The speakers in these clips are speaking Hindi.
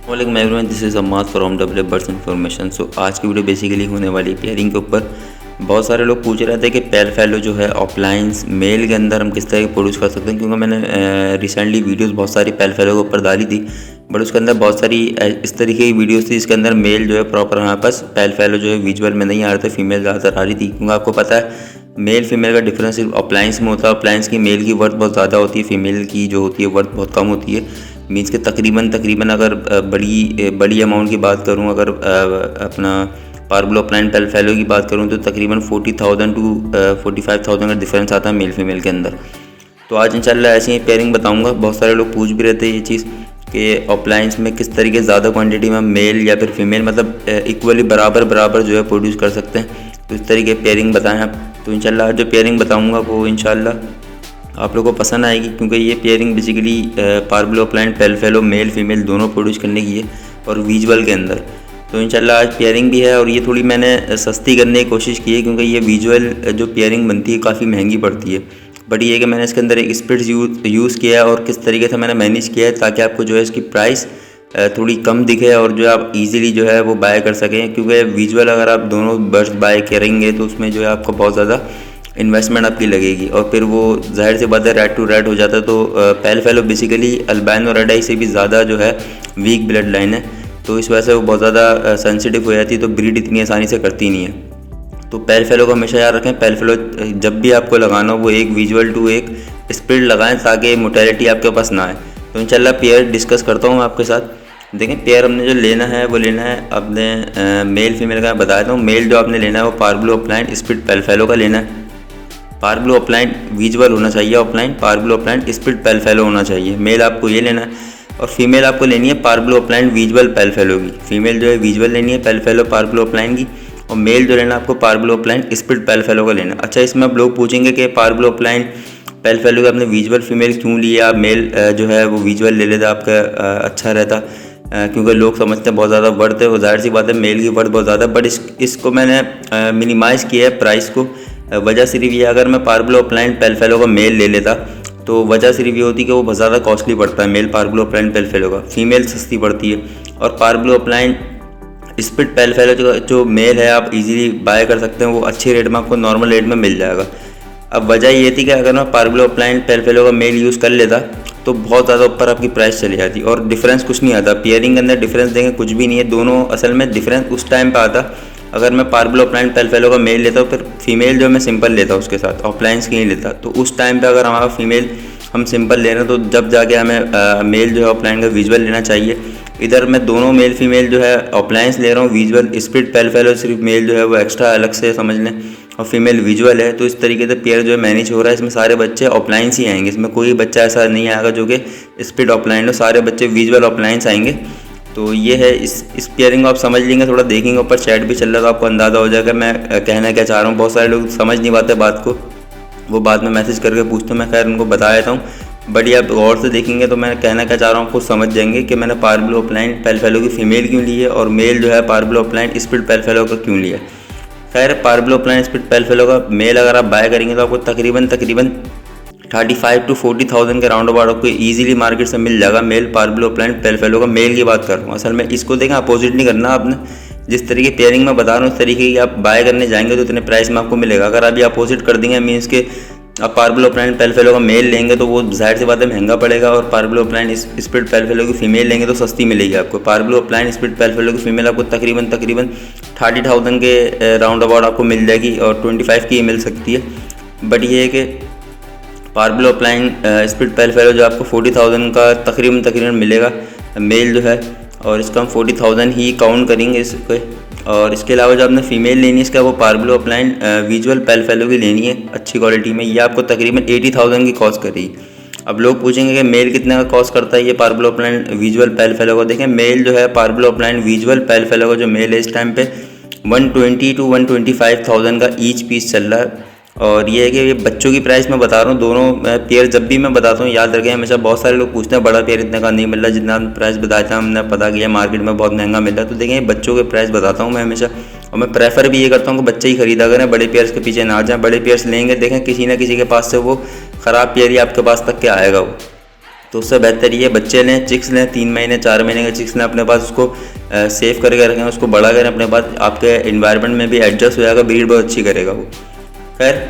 वालेकुम everyone, this is Ammad from W birds information. सो आज की वीडियो बेसिकली होने वाली है पेयरिंग के ऊपर। बहुत सारे लोग पूछ रहे थे कि पेयर फैलो जो है ऑफलाइन मेल के अंदर हम किस तरह प्रोड्यूस कर सकते हैं, क्योंकि मैंने रिसेंटली वीडियोस बहुत सारी पेयर फैलो के ऊपर डाली थी, बट उसके अंदर बहुत सारी इस तरीके की वीडियोस थी जिसके अंदर मेल जो है प्रॉपर हमारे पास पेयर फैलो जो है विजुअल में नहीं आ रहे थे, फीमेल ज़्यादातर आ रही थी। क्योंकि आपको पता है मेल फीमेल का डिफरेंस सिर्फ अप्लायंस में होता है। अप्लायंस की मेल की वर्थ बहुत ज़्यादा होती है, फीमेल की जो होती है वर्थ बहुत कम होती है। मीन्स के तकरीबन अगर बड़ी अमाउंट की बात करूं, अगर अपना पार्बलो अपलाइन पेल फैलो की बात करूं तो तकरीबन 40,000 टू 45,000 का डिफरेंस आता है मेल फीमेल के अंदर। तो आज इंशाल्लाह ऐसी ही पेयरिंग बताऊंगा। बहुत सारे लोग पूछ भी रहते हैं ये चीज़ कि अप्लायंस में किस तरीके ज़्यादा क्वांटिटी में मेल या फिर फीमेल मतलब इक्वली बराबर जो है प्रोड्यूस कर सकते हैं। तो इस तरीके पेयरिंग बताएं आप। तो इंशाल्लाह जो पेयरिंग बताऊँगा वो इंशाल्लाह आप लोगों को पसंद आएगी, क्योंकि ये पेयरिंग बेसिकली पार्बलो अपलाइन पेल फैलो मेल फीमेल दोनों प्रोड्यूस करने की है और विजुअल के अंदर। तो इंशाल्लाह आज पेयरिंग भी है और ये थोड़ी मैंने सस्ती करने की कोशिश की है, क्योंकि ये विजुअल जो पेयरिंग बनती है काफ़ी महंगी पड़ती है। बट ये है कि मैंने इसके अंदर एक स्प्लिट्स यूज़ किया है और किस तरीके से मैंने मैनेज किया है ताकि आपको जो है इसकी प्राइस थोड़ी कम दिखे और जो आप इजीली जो है वो बाय कर सकें। क्योंकि विजुअल अगर आप दोनों बर्ड्स बाय करेंगे तो उसमें जो है आपको बहुत ज़्यादा इन्वेस्टमेंट आपकी लगेगी और फिर वो जाहिर सी बात है रेड टू रेड हो जाता है। तो पेल फैलो बेसिकली अल्बाइनो रेड आई से भी ज़्यादा जो है वीक ब्लड लाइन है, तो इस वजह से वो बहुत ज़्यादा सेंसिटिव हो जाती है, तो ब्रीड इतनी आसानी से करती नहीं है। तो पेल फैलो को हमेशा याद रखें, पेल फैलो जब भी आपको लगाना हो वो एक विजुअल टू एक स्प्लिट लगाएं ताकि मोटेलिटी आपके पास ना आए। तो इंशाल्लाह पेयर डिस्कस करता हूँ आपके साथ। देखें पेयर हमने जो लेना है वो लेना है अपने मेल फीमेल का बता देता हूँ। मेल जो आपने लेना है वो पार्बलो अपलाइन स्प्लिट पेल फैलो का लेना है। पार्बलो अपलाइन विजुअल होना चाहिए, ऑफलाइन पार्बलो अपलाइन स्प्लिट पेल फैलो होना चाहिए। मेल आपको ये लेना है और फीमेल आपको लेनी है पार्बलो अपलाइन विजुअल पेल फैलो की। फीमेल जो है विजुअल लेनी है पेल फैलो पार्बलो अपलाइन की, और मेल जो लेना आपको पार्बलो अपलाइन स्प्लिट पेल फैलो का लेना। अच्छा, इसमें आप लोग पूछेंगे कि पार्बलो अपलाइन पेल फैलो का आपने विजुअल फीमेल क्यों लिया, आप मेल जो है वो विजुअल ले लेता आपका अच्छा रहता। क्योंकि लोग समझते हैं बहुत ज़्यादा वर्थ है, वो जाहिर सी बात है मेल की वर्थ बहुत ज़्यादा, बट इसको मैंने मिनिमाइज़ किया है प्राइस को। वजह सिर्फ ये, अगर मैं पार्बलो अपलाइन पेल फैलो का मेल ले लेता तो वजह सिर्फ ये होती कि वो बहुत ज़्यादा कॉस्टली पड़ता है मेल पार्बलो अपलाइन पेल फैलो का। फीमेल सस्ती पड़ती है और पार्बलो अपलाइन स्प्लिट पेल फैलो जो मेल है आप इजीली बाय कर सकते हैं, वो अच्छे रेट में आपको नॉर्मल रेट में मिल जाएगा। अब वजह ये थी कि अगर मैं पार्बलो अपलाइन पेल फैलो का मेल यूज़ कर लेता तो बहुत ज़्यादा ऊपर आपकी प्राइस चली जाती और डिफरेंस कुछ नहीं आता। पेयरिंग के अंदर डिफरेंस देंगे कुछ भी नहीं है, दोनों असल में डिफरेंस उस टाइम पे आता अगर मैं पार्बलो अपलाइन पेल फैलो का मेल लेता हूँ, फिर फीमेल जो मैं सिंपल लेता उसके साथ, ऑफलाइंस की नहीं लेता। तो उस टाइम पे अगर हमारा फीमेल हम सिंपल ले रहे हैं तो जब जाके हमें मेल जो है ऑफलाइन का विजुअल लेना चाहिए। इधर मैं दोनों मेल फीमेल जो है ऑफलाइंस ले रहा हूँ, विजुअल स्प्लिट पेल फैलो सिर्फ मेल जो है वो एक्स्ट्रा अलग से समझ लें और फीमेल विजुअल है। तो इस तरीके से पेयर जो है मैनेज हो रहा है। इसमें सारे बच्चे ऑफलाइंस ही आएंगे, इसमें कोई बच्चा ऐसा नहीं आएगा जो कि स्प्लिट ऑफलाइन हो, सारे बच्चे विजुअल ऑफलाइंस आएंगे। तो ये है, इस पेयरिंग को आप समझ लेंगे, थोड़ा देखेंगे ऊपर चैट भी चल रहा है तो आपको अंदाज़ा हो जाएगा मैं कहना क्या चाह रहा हूँ। बहुत सारे लोग समझ नहीं पाते बात को, वो बाद में मैसेज करके पूछते हैं, मैं खैर उनको बता देता हूँ। बट ये आप गौर से देखेंगे तो मैं कहना क्या चाह रहा हूँ आपको समझ जाएंगे कि मैंने पार्बलो अपलाइन पेल फैलो की फ़ीमेल क्यों ली है और मेल जो है पार्बलो अपलाइन स्प्लिट पेल फैलो का क्यों लिया। खैर पार्बलो अपलाइन स्प्लिट पेल फैलो का मेल अगर आप बाय करेंगे तो आपको तकरीबन 35 to 40,000 के राउंड अबाउट आपको इजीली मार्केट से मिल जाएगा। मेल पार्बलो अपलाइन पेल फैलो का मेल की बात कर रहा हूँ। असल में इसको देखें, अपोजिट नहीं करना आपने, जिस तरीके पेयरिंग में बता रहा हूँ उस तरीके की आप बाय करने जाएंगे तो इतने प्राइस में आपको मिलेगा। अगर आप ये अपोजिट कर देंगे मीन्स के आप पार्बलो अपलाइन पेल फैलो का मेल लेंगे तो वो जाहिर सी बात है महंगा पड़ेगा, और पार्बलो अपलाइन स्प्लिट पेल फैलो की फीमेल लेंगे तो सस्ती मिलेगी आपको। पार्बलो अपलाइन स्प्लिट पेल फैलो की फीमेल आपको तकरीबन 30,000 के राउंड अबाउट आपको मिल जाएगी और 25 की मिल सकती है। बट ये है कि पार्बलो अपलाइन स्प्लिट पेल फैलो जो आपको 40,000 का तकरीबन मिलेगा मेल जो है, और इसका हम 40,000 ही काउंट करेंगे इसको। और इसके अलावा जो आपने फ़ीमेल लेनी है इसका वो पार्बलो अपलाइन विजुअल पेल फैलो की लेनी है अच्छी क्वालिटी में, ये आपको तकरीबन 80,000 की कॉस्ट करेगी। अब लोग पूछेंगे कि मेल कितने का कॉस्ट करता है ये पार्बलो अपलाइन विजुअल पेल फैलो का। देखें मेल जो है पार्बलो अपलाइन विजुअल पेल फैलो का जो मेल है इस टाइम पे 120 to 125,000 का ईच पीस चल रहा है। और ये है कि ये बच्चों की प्राइस मैं बता रहा हूँ, दोनों पेयर जब भी मैं बताता हूँ याद रखें हमेशा। बहुत सारे लोग पूछते हैं बड़ा पेयर इतने का नहीं मिल रहा, जितना प्राइस बताया था हमने पता किया मार्केट में बहुत महंगा मिल रहा है। तो देखें बच्चों के प्राइस बताता हूँ मैं हमेशा, और मैं प्रेफर भी ये करता हूँ कि बच्चे ही खरीदा करें, बड़े पेयर्स के पीछे ना जाएं। बड़े पेयर्स लेंगे देखें किसी ना किसी के पास से वो ख़राब पेयर ही आपके पास तक के आएगा वो, तो उससे बेहतर ये बच्चे लें, चिक्स लें, 3 महीने 4 महीने के चिक्स लें अपने पास, उसको सेव करके रखें, उसको बड़ा करें अपने पास, आपके इन्वायरमेंट में भी एडजस्ट हो जाएगा, ब्रीड बहुत अच्छी करेगा वो। खैर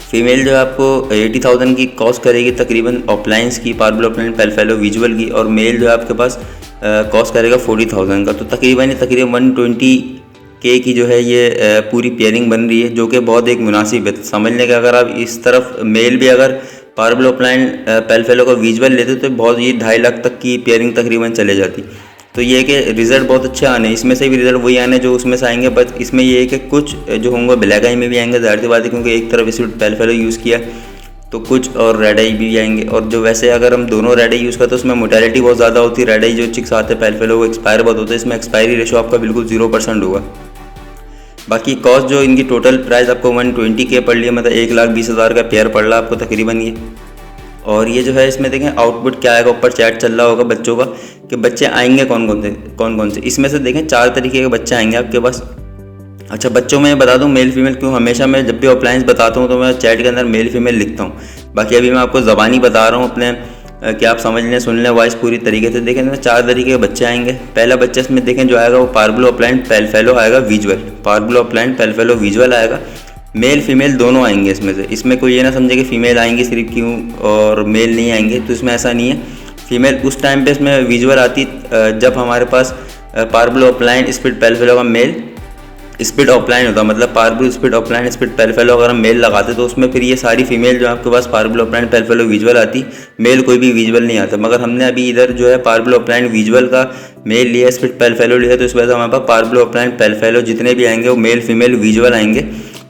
फीमेल जो है आपको 80,000 की कॉस्ट करेगी तकरीबन ऑफलाइंस की, पार्बल ऑफलाइन पेलफेलो विजुअल की, और मेल जो है आपके पास कॉस्ट करेगा 40,000 का। तो तकरीबन 120K की जो है ये पूरी पेयरिंग बन रही है, जो कि बहुत एक मुनासिब है। समझने का अगर आप इस तरफ मेल भी अगर पार्बल ऑफलाइन पेलफेलो का विजुअल लेते तो बहुत ये 2.5 लाख तक की पेयरिंग तकरीबन चले जाती। तो ये है कि रिज़ल्ट बहुत अच्छे आने, इसमें से भी रिज़ल्ट वही आने जो उसमें से आएंगे, बट इसमें ये है कि कुछ जो होंगे ब्लैक आई में भी आएंगे, ज़ाहिर सी बात है, क्योंकि एक तरफ स्प्लिट पेलफेलो यूज़ किया तो कुछ और रेड आई भी आएंगे। और जो वैसे अगर हम दोनों रेड आई यूज़ करते हैं उसमें मोर्टेलिटी बहुत ज़्यादा होती है। रेड आई जो चिक्स आते हैं पेलफेलो वो एक्सपायर बहुत होते हैं, इसमें एक्सपायरी रेशो आपका बिल्कुल 0% होगा। बाकी कॉस्ट जो इनकी टोटल प्राइस आपको 120K पड़ रही है, मतलब 1,20,000 का पेयर पड़ रहा है आपको तकरीबन ये। और ये जो है इसमें देखें आउटपुट क्या आएगा, ऊपर चैट चल रहा होगा बच्चों का कि बच्चे आएंगे कौन कौन से। इसमें से देखें 4 तरीके के बच्चे आएंगे आपके पास। अच्छा बच्चों में बता दूं मेल फीमेल क्यों, हमेशा मैं जब भी ऑफलाइन बताता हूं तो मैं चैट के अंदर मेल फीमेल लिखता हूं। बाकी अभी मैं आपको ज़बानी बता रहा हूं अपने कि आप समझ लें, सुन लें वॉइस पूरी तरीके से। देखें 4 तरीके के बच्चे आएंगे। पहला बच्चा इसमें देखें जो आएगा वो पार्बल ऑफलाइन पेलफेलो आएगा विजुअल, पार्बल ऑफलाइन पेलफेलो विजुअल आएगा। मेल फीमेल दोनों आएंगे इसमें से। इसमें कोई ये ना समझे कि फ़ीमेल आएंगी सिर्फ क्यों और मेल नहीं आएंगे, तो इसमें ऐसा नहीं है। फीमेल उस टाइम पे इसमें विजुअल आती जब हमारे पास पार्बल ऑफलाइन स्प्लिट पेलफेलो का मेल स्प्लिट ऑफलाइन होता, मतलब पार्बल स्प्लिट ऑफलाइन स्प्लिट पेलफेलो अगर हम मेल लगाते तो उसमें फिर ये सारी फीमेल जो आपके पास पार्बल ऑफलाइन पेलफेलो विजुअल आती, मेल कोई भी विजुअल नहीं आता। मगर हमने अभी इधर जो है पार्बल ऑफलाइन विजुअल का मेल लिया, स्प्लिट पेलफेलो लिया, तो इस वजह से हमारे पास पार्बल ऑफलाइन पेलफेलो जितने भी आएंगे वो मेल फीमेल विजुअल आएंगे।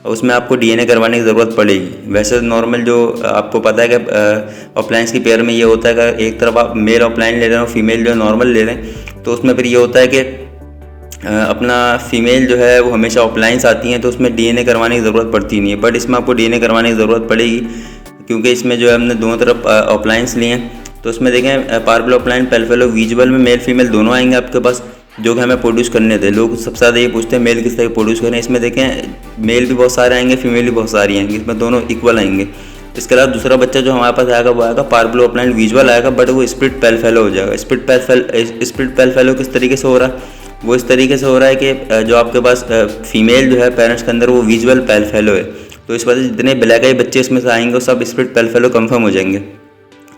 उसमें आपको DNA करवाने की ज़रूरत पड़ेगी। वैसे नॉर्मल जो आपको पता है कि ऑफलाइंस की पेयर में ये होता है कि एक तरफ आप मेल ऑफलाइन ले रहे हो, फीमेल जो है नॉर्मल ले रहे हैं, तो उसमें फिर ये होता है कि अपना फीमेल जो है वो हमेशा ऑफलाइंस आती हैं तो उसमें DNA करवाने की ज़रूरत पड़ती नहीं है। बट इसमें आपको DNA करवाने की ज़रूरत पड़ेगी क्योंकि इसमें जो है हमने दोनों तरफ ऑफलाइंस लिए हैं। तो उसमें देखें पार्बल ऑफलाइन पेलफेलो विजुअल में मेल फीमेल दोनों आएंगे आपके पास, जो कि हमें प्रोड्यूस करने थे। लोग सबसे ज़्यादा ये पूछते हैं मेल किस तरह प्रोड्यूस करें। इसमें देखें मेल भी बहुत सारे आएंगे, फीमेल भी बहुत सारी आएंगी, इसमें दोनों इक्वल आएंगे। इसके अलावा दूसरा बच्चा जो हमारे पास आएगा वो आएगा पार्बल ऑफलाइन विजुअल आएगा, बट वो स्प्लिट पेलफेलो हो जाएगा। स्प्लिट पेलफेलो किस तरीके से हो रहा है, वो इस तरीके से हो रहा है कि जो आपके पास फीमेल जो है पेरेंट्स के अंदर वो विजुअल पेलफेलो है, तो इस वजह से जितने ब्लैक आई बच्चे इसमें से आएंगे वो सब स्प्लिट पेलफेलो कंफर्म हो जाएंगे।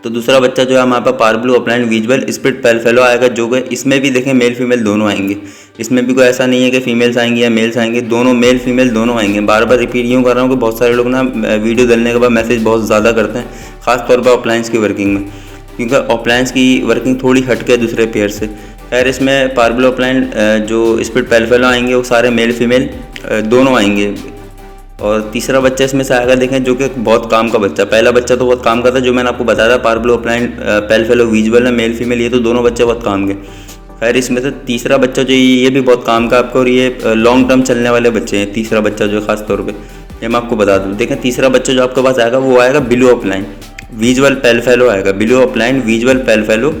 तो दूसरा बच्चा जो है हमारे पास पार्बल ऑफलाइन विजुअल स्प्लिट पेलफेलो आएगा, जो कि इसमें भी देखें मेल फीमेल दोनों आएंगे। इसमें भी कोई ऐसा नहीं है कि फीमेल्स आएंगी या मेल्स आएंगे, दोनों मेल फीमेल दोनों आएंगे। बार बार रिपीट यूँ कर रहा हूँ कि बहुत सारे लोग ना वीडियो डालने के बाद मैसेज बहुत ज़्यादा करते हैं, ख़ासतौर पर ऑफलाइंस की वर्किंग में, क्योंकि ऑफलाइंस की वर्किंग थोड़ी हटके दूसरे पेयर से। खैर इसमें पार्बल ऑफलाइन जो स्प्लिट पेलफेलो आएंगे वो सारे मेल फीमेल दोनों आएंगे। और तीसरा बच्चा इसमें से आएगा देखें जो कि बहुत काम का बच्चा। पहला बच्चा तो बहुत काम का था जो मैंने आपको बताया था पार्बल ऑफलाइन पेलफेलो विजुअल है मेल फीमेल, ये तो दोनों बच्चे बहुत काम के। खैर इसमें से तीसरा बच्चा जो ये भी बहुत काम का आपका, और ये लॉन्ग टर्म चलने वाले बच्चे हैं। तीसरा बच्चा जो खास तौर पे ये मैं आपको बता दूँ, देखें तीसरा बच्चा जो आपके पास आएगा वो आएगा ब्लू ऑफलाइन विजुअल पेलफेलो आएगा, ब्लू ऑफलाइन विजुअल पेलफेलो,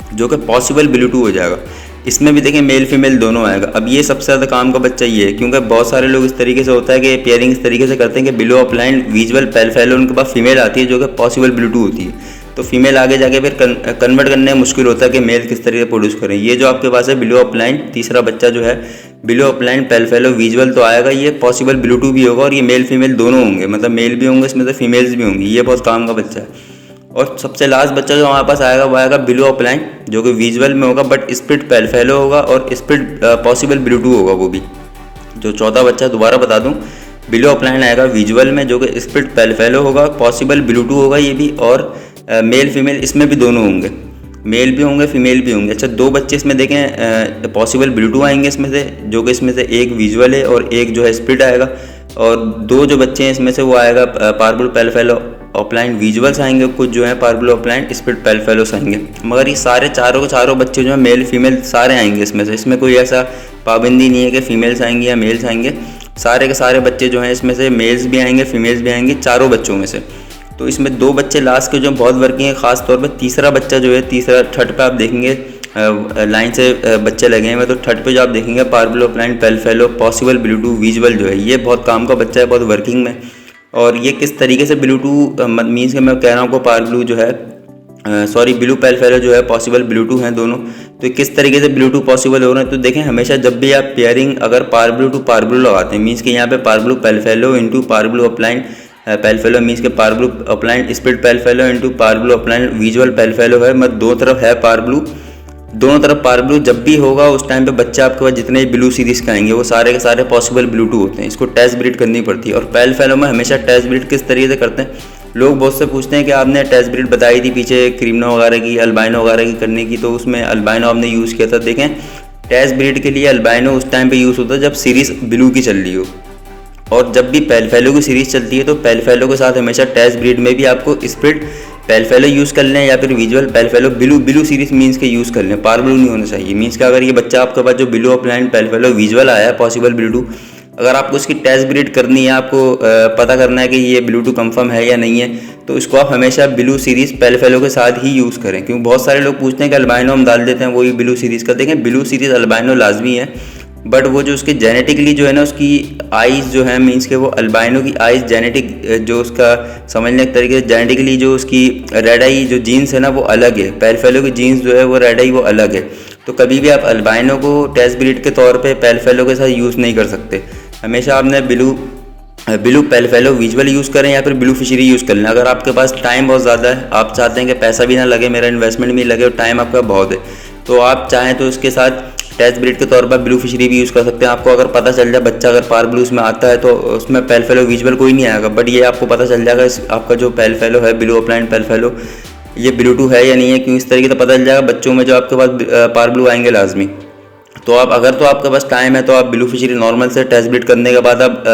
जो कि पॉसिबल ब्लू 2 हो जाएगा। इसमें भी देखें मेल फीमेल दोनों आएगा। अब ये सबसे ज़्यादा काम का बच्चा ये है, क्योंकि बहुत सारे लोग इस तरीके से होता है कि पेयरिंग इस तरीके से करते हैं कि ब्लू ऑफलाइन विजुअल पेलफेलो उनके पास फीमेल आती है जो कि पॉसिबल ब्लू 2 होती है, तो फीमेल आगे जाके फिर कन्वर्ट करने में मुश्किल होता है कि मेल किस तरीके से प्रोड्यूस करें। ये जो आपके पास है ब्लू ऑफलाइन तीसरा बच्चा जो है ब्लू ऑफलाइन पेलफेलो विजुअल तो आएगा, ये पॉसिबल ब्लू 2 भी होगा और ये मेल फीमेल दोनों होंगे, मतलब मेल भी होंगे इसमें से फीमेल्स भी होंगी। ये बहुत काम का बच्चा है। और सबसे लास्ट बच्चा जो हमारे पास आएगा वो आएगा ब्लू ऑफलाइन, जो कि विजुअल में होगा बट स्प्लिट पेलफेलो होगा और स्प्लिट पॉसिबल ब्लू 2 होगा वो भी। जो चौथा बच्चा दोबारा बता दूं, ब्लू ऑफलाइन आएगा विजुअल में जो कि स्प्लिट पेलफेलो होगा, पॉसिबल ब्लू 2 होगा ये भी, और मेल फीमेल इसमें भी दोनों होंगे, मेल भी होंगे फीमेल भी होंगे। अच्छा 2 बच्चे इसमें देखें पॉसिबल ब्लू 2 आएंगे इसमें से, जो कि इसमें से एक विजुअल है और एक जो है स्प्लिट आएगा, और 2 जो बच्चे हैं इसमें से वो आएगा पार्बल पेलफेलो ऑफलाइन विजुअल्स आएंगे, कुछ जो है पार्बल ऑफलाइन स्प्लिट पेलफेलोस आएंगे। मगर ये सारे चारों के चारों बच्चे जो है मेल फीमेल सारे आएंगे इसमें से, इसमें कोई ऐसा पाबंदी नहीं है कि फीमेल्स आएंगी या मेल्स आएंगे। सारे के सारे बच्चे जो हैं इसमें से मेल्स भी आएंगे फीमेल्स भी आएंगे, चारों बच्चों में से। तो इसमें 2 बच्चे लास्ट के जो बहुत वर्किंग है, ख़ास तौर पर तीसरा बच्चा जो है, तीसरा थर्ड पे आप देखेंगे लाइन से बच्चे लगे हैं। तो थर्ड पे जो आप देखेंगे पार्बलो, अपलाइन, पेलफेलो, पॉसिबल, ब्लू विजुअल जो है ये बहुत काम का बच्चा है, बहुत वर्किंग में। और ये किस तरीके से मीन्स कि मैं कह रहा हूँ आपको पार्बलू जो है ब्लू पेलफेलो जो है पॉसिबल ब्लू हैं दोनों। तो किस तरीके से ब्लू पॉसिबल हो रहे हैं, तो देखें हमेशा जब भी आप पेयरिंग अगर पार्बलू लगाते हैं, मीन्स कि यहाँ पे पार्बलू पेलफेलो इंटू पार्बलू अपलाइन पेलफेलो, मीन्स के पार्बलू अपलाइन स्प्लिट पेलफेलो इंटू पार्बलू अपलाइन विजुअल पेलफेलो है, मतलब दो तरफ है पार्बलू, दोनों तरफ पार्बलू जब भी होगा उस टाइम पे बच्चा आपके पास जितने ब्लू सीरीज का आएंगे वो सारे के सारे पॉसिबल ब्लू होते हैं। इसको टेस्ट ब्रीड करनी पड़ती है। और पेलफेलो में हमेशा टेस्ट ब्रीड किस तरीके से करते हैं, लोग बहुत से पूछते हैं कि आपने टेस्ट ब्रीड बताई थी पीछे क्रीमनो वगैरह की, अल्बाइनो वगैरह की करने की, तो उसमें अल्बाइनो आपने यूज़ किया था। देखें टेस्ट ब्रीड के लिए अल्बाइनो उस टाइम पे यूज़ होता है जब सीरीज़ ब्लू की चल रही हो, और जब भी पेलफेलो की सीरीज़ चलती है तो पेलफेलो के साथ हमेशा टेस्ट ब्रीड में भी आपको स्प्लिट पेलफेलो यूज़ कर लें या फिर विजुअल पेलफेलो ब्लू सीरीज मीन्स के यूज़ कर लें, पार्बलू नहीं होना चाहिए। मीन्स का अगर ये बच्चा आपके पास जो ब्लू अपलाइन पेलफेलो विजुअल आया है पॉसिबल ब्लू, अगर आपको इसकी टेस्ट ब्रीड करनी है, आपको पता करना है कि ये ब्लू कंफर्म है या नहीं है, तो इसको आप हमेशा ब्लू सीरीज़ पेलफेलो के साथ ही यूज़ करें। क्योंकि बहुत सारे लोग पूछते हैं कि अल्बाइनो हम डाल देते हैं वही ब्लू सीरीज़ का। देखें ब्लू सीरीज़ अल्बाइनो लाजमी है, बट वो जो उसके जेनेटिकली जो है ना उसकी आइज़ जो है, मीन्स के वो अल्बाइनो की आइज़ जेनेटिक जो उसका समझने के तरीके से जेनेटिकली जो उसकी रेड आई जो जीन्स है ना वो अलग है, पेलफेलो की जीन्स जो है वो रेड आई वो अलग है। तो कभी भी आप अल्बाइनो को टेस्ट ब्रीड के तौर पे पेलफेलो के साथ यूज़ नहीं कर सकते। हमेशा आपने ब्लू पेलफेलो विजुअल यूज़ करें या फिर ब्लू फिशरी यूज़ कर लें। अगर आपके पास टाइम बहुत ज़्यादा है, आप चाहते हैं कि पैसा भी ना लगे, मेरा इन्वेस्टमेंट भी लगे और टाइम आपका बहुत है, तो आप चाहें तो इसके साथ टेस्ट ब्रीड के तौर पर ब्लू फिशरी भी यूज़ कर सकते हैं। आपको अगर पता चल जाए बच्चा अगर पार्बलू उसमें आता है तो उसमें पेलफेलो विजुअल कोई नहीं आएगा, बट ये आपको पता चल जाएगा आपका जो पेलफेलो है ब्लू अपलाइन पेलफेलो ये ब्लू है या नहीं है। क्यों इस तरीके से पता चल जाएगा बच्चों में जो आपके पास पार्बलू आएंगे लाजमी। तो आप अगर तो आपके पास टाइम है तो आप ब्लू फिशरी नॉर्मल से टेस्ट ब्रीड करने के बाद आप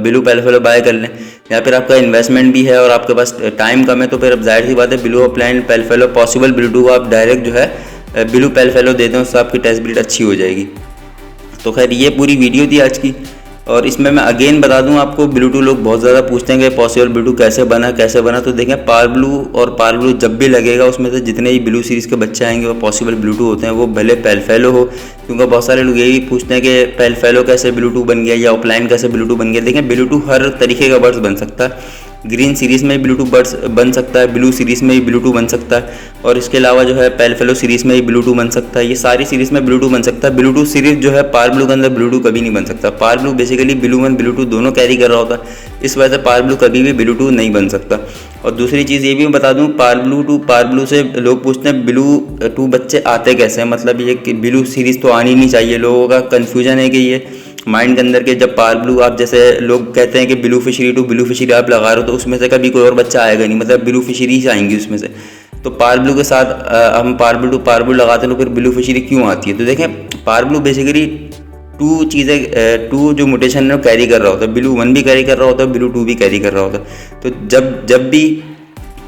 ब्लू पेलफेलो बाय कर लें, या फिर आपका इन्वेस्टमेंट भी है और आपके पास टाइम कम है तो फिर अब जाहिर सी बात है ब्लू अपलाइन पेलफेलो पॉसिबल ब्लू को आप डायरेक्ट जो है ब्लू पेलफेलो दे दें, उससे आपकी टेस्ट ब्रीड अच्छी हो जाएगी। तो खैर ये पूरी वीडियो थी आज की, और इसमें मैं अगेन बता दूं आपको ब्लू लोग बहुत ज़्यादा पूछते हैं कि पॉसिबल ब्लू कैसे बना। तो देखें पार्बलू और पार्बलू जब भी लगेगा उसमें से जितने भी ब्लू सीरीज़ के बच्चे आएंगे वो पॉसिबल ब्लू होते हैं, वो भले पेलफेलो हो। क्योंकि बहुत सारे लोग यही पूछते हैं कि पेलफेलो कैसे ब्लू बन गया या ऑफलाइन कैसे ब्लू बन गया। देखें ब्लू हर तरीके का बर्ड्स बन सकता है, ग्रीन सीरीज़ में ब्लू बर्ड्स बन सकता है, ब्लू सीरीज़ में भी ब्लू बन सकता है, और इसके अलावा जो है पेलफेलो सीरीज़ में भी ब्लू बन सकता है। ये सारी सीरीज़ में ब्लू बन सकता है। ब्लू सीरीज़ जो है पार्बलू के अंदर ब्लू कभी नहीं बन सकता। पार्बलू बेसिकली ब्लू 1 ब्लू 2 दोनों कैरी कर रहा होता है, इस वजह से पार्बलू कभी भी ब्लू नहीं बन सकता। और दूसरी चीज़ ये भी मैं बता दूं, पार्बलू से लोग पूछते हैं ब्लू बच्चे आते कैसे हैं, मतलब ये कि ब्लू सीरीज़ तो आनी नहीं चाहिए। लोगों का कन्फ्यूजन है कि ये माइंड के अंदर के जब पार्बलू आप जैसे लोग कहते हैं कि ब्लू फिशरी आप लगा रहे हो तो उसमें से कभी कोई और बच्चा आएगा नहीं, मतलब ब्लू फिशरी से आएंगी उसमें से। तो पार्बलू के साथ हम पार्बलू लगाते हैं तो फिर ब्लू फिशरी क्यों आती है। तो देखें पार्बलू बेसिकली टू जो म्यूटेशन है वो कैरी कर रहा होता है, ब्लू 1 भी कैरी कर रहा होता है, ब्लू 2 भी कैरी कर रहा होता है। तो जब भी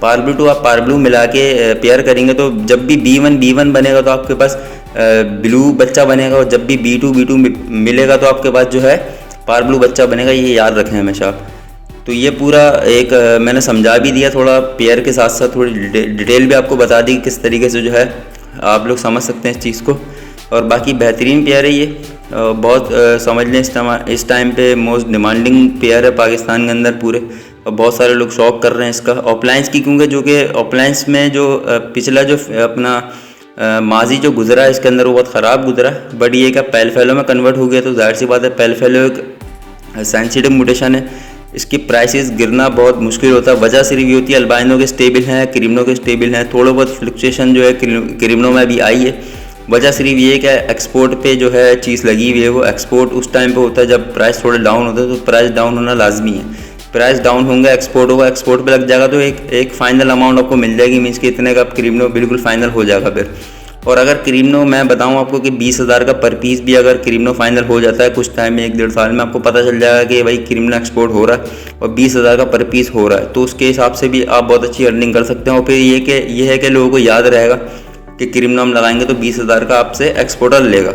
पार्बलू 2 आप पार्बलू मिला के पेयर करेंगे तो जब भी B1 बनेगा तो आपके पास ब्लू बच्चा बनेगा, और जब भी B2 मिलेगा तो आपके पास जो है पार्बलू बच्चा बनेगा। ये याद रखें हमेशा आप। तो ये पूरा एक मैंने समझा भी दिया, थोड़ा पेयर के साथ साथ थोड़ी डिटेल भी आपको बता दी किस तरीके से जो है आप लोग समझ सकते हैं इस चीज़ को। और बाकी बेहतरीन पेयर है ये, बहुत समझ लें इस टाइम पे मोस्ट डिमांडिंग पेयर है पाकिस्तान के अंदर पूरे, और बहुत सारे लोग शौक कर रहे हैं इसका ऑफलाइंस की। क्योंकि जो कि ऑफलाइंस में जो पिछला जो अपना माजी जो गुजरा है इसके अंदर वो बहुत ख़राब गुजरा, बट ये क्या पेलफेलो में कन्वर्ट हो गया। तो जाहिर सी बात है पेलफेलो एक सेंसिटिव म्यूटेशन है, इसकी प्राइसेस गिरना बहुत मुश्किल होता है। वजह सिर्फ ये होती है अल्बाइनो के स्टेबल हैं, क्रीमनो के स्टेबल हैं, थोड़ा बहुत फ्लक्चुएशन जो है क्रीमनो में भी आई है। वजह सिर्फ ये कि एक्सपोर्ट पे जो है चीज़ लगी हुई है, वो एक्सपोर्ट उस टाइम पे होता है जब प्राइस थोड़ा डाउन होता है, तो प्राइस डाउन होना लाजमी है। प्राइस डाउन होंगे एक्सपोर्ट होगा, एक्सपोर्ट पे लग जाएगा तो एक फाइनल अमाउंट आपको मिल जाएगी, मीन्स कि इतने का क्रीमनो बिल्कुल फाइनल हो जाएगा फिर। और अगर क्रीमनो मैं बताऊं आपको कि 20,000 का पर पीस भी अगर क्रीमनो फाइनल हो जाता है कुछ टाइम में 1-1.5 साल में, आपको पता चल जाएगा कि भाई क्रीमनो एक्सपोर्ट हो रहा है और 20,000 का पर पीस हो रहा है, तो उसके हिसाब से भी आप बहुत अच्छी अर्निंग कर सकते हैं। और फिर ये है कि लोगों को याद रहेगा कि क्रीमनो हम लगाएंगे तो 20,000 का आपसे एक्सपोर्टर लेगा।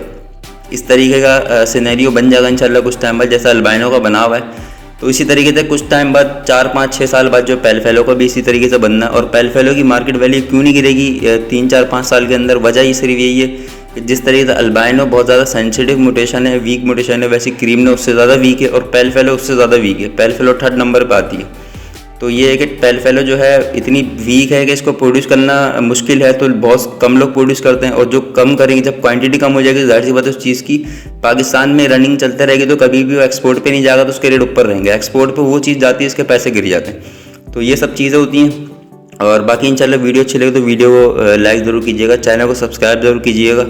इस तरीके का सिनेरियो बन जाएगा इंशाल्लाह कुछ टाइम बाद, जैसा अल्बाइनो का बना हुआ है। तो इसी तरीके से कुछ टाइम बाद 4-5-6 साल बाद जो पेलफेलो का भी इसी तरीके से बनना है। और पेलफेलो की मार्केट वैल्यू क्यों नहीं गिरेगी 3-4-5 साल के अंदर, वजह ही सिर्फ यही है कि जिस तरीके से अल्बाइनो बहुत ज़्यादा सेंसिटिव म्यूटेशन है, वीक म्यूटेशन है, वैसे क्रीमनो उससे ज़्यादा वीक है और पेलफेलो उससे ज़्यादा वीक है। पेलफेलो 3rd नंबर पर आती है। तो ये है कि पेलफेलो जो है इतनी वीक है कि इसको प्रोड्यूस करना मुश्किल है, तो बहुत कम लोग प्रोड्यूस करते हैं। और जो कम करेंगे, जब क्वांटिटी कम हो जाएगी, जाहिर सी बात है उस चीज़ की पाकिस्तान में रनिंग चलते रहेगी, तो कभी भी वो एक्सपोर्ट पे नहीं जाएगा तो उसके रेट ऊपर रहेंगे। एक्सपोर्ट पे वो चीज़ जाती है, इसके पैसे गिर जाते हैं। तो ये सब चीज़ें होती हैं। और बाकी इंशाल्लाह वीडियो अच्छी लगे तो वीडियो को लाइक ज़रूर कीजिएगा, चैनल को सब्सक्राइब ज़रूर कीजिएगा।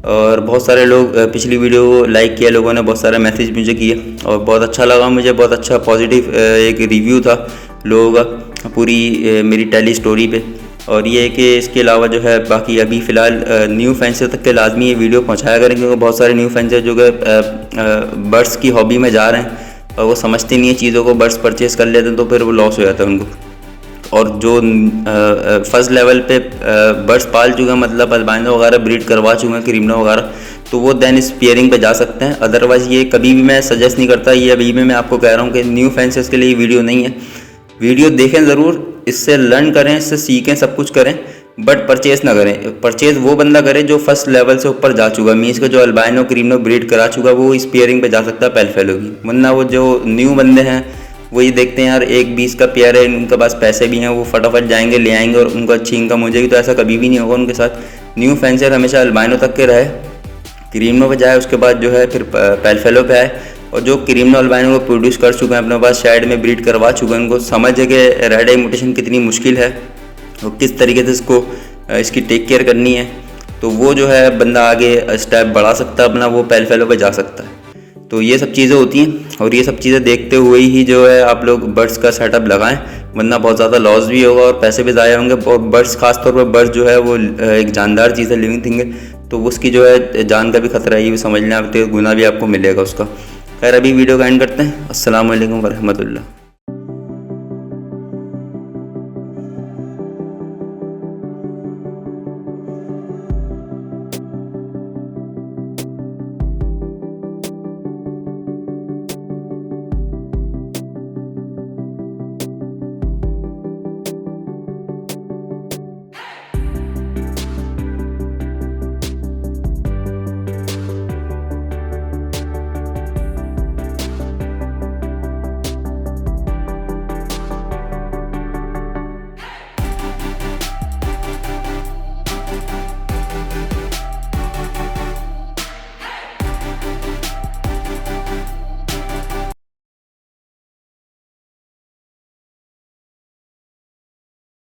और बहुत सारे लोग पिछली वीडियो को लाइक किया, लोगों ने बहुत सारे मैसेज मुझे किए और बहुत अच्छा लगा मुझे, बहुत अच्छा पॉजिटिव एक रिव्यू था लोगों का पूरी मेरी टेली स्टोरी पे। और ये है कि इसके अलावा जो है बाकी अभी फ़िलहाल न्यू फैंस तक के लाजमी ये वीडियो पहुंचाया करें, क्योंकि बहुत सारे न्यू फैंस जो कि बर्ड्स की हॉबी में जा रहे हैं और वो समझते नहीं है चीज़ों को, बर्ड्स परचेज़ कर लेते हैं तो फिर वो लॉस हो जाता है उनको। और जो फर्स्ट लेवल पे बर्ड्स पाल चुके हैं, मतलब अल्बाइनो वगैरह ब्रीड करवा चुके हैं, क्रीमनो वगैरह, तो वो देन इस पेयरिंग पे जा सकते हैं। अदरवाइज़ ये कभी भी मैं सजेस्ट नहीं करता। ये अभी भी मैं आपको कह रहा हूँ कि न्यू फैंसेस के लिए ये वीडियो नहीं है। वीडियो देखें ज़रूर, इससे लर्न करें, इससे सीखें, सब कुछ करें, बट परचेज़ ना करें। परचेज़ वो बंदा करे जो फर्स्ट लेवल से ऊपर जा चुका, मीन्स का जो अल्बाइनो क्रीमनो ब्रीड करा चुका, वो इस पेयरिंग पे जा सकता है पेलफेलो की। वरना वो जो न्यू बंदे हैं वो ये देखते हैं यार 1-20 का पेयर है, उनके पास पैसे भी हैं, वो फटाफट जाएंगे ले आएंगे और उनको अच्छी इनकम हो जाएगी। तो ऐसा कभी भी नहीं होगा उनके साथ। न्यू फैंसर हमेशा अल्बाइनो तक के रहे, क्रीमनो पे जाए, उसके बाद जो है फिर पेलफेलो पे आए। और जो क्रीमनो अल्बाइनो को प्रोड्यूस कर चुके हैं, अपने पास शायद में ब्रीड करवा चुके हैं, उनको समझ है कि रेड आई म्यूटेशन कितनी मुश्किल है और किस तरीके से इसको इसकी टेक केयर करनी है, तो वो जो है बंदा आगे स्टेप बढ़ा सकता है अपना, वो पेलफेलो पे जा सकता है। तो ये सब चीज़ें होती हैं और ये सब चीज़ें देखते हुए ही जो है आप लोग बर्ड्स का सेटअप लगाएं, वरना बहुत ज़्यादा लॉस भी होगा और पैसे भी ज़ाया होंगे। और बर्ड्स खासतौर पर बर्ड्स जो है वो एक जानदार चीज़ है, लिविंग थिंग है, तो उसकी जो है जान का भी खतरा है, ये भी समझ लें आप, तो गुना भी आपको मिलेगा उसका। खैर अभी वीडियो का एंड करते हैं। अस्सलाम वालेकुम वरहमतुल्लाह।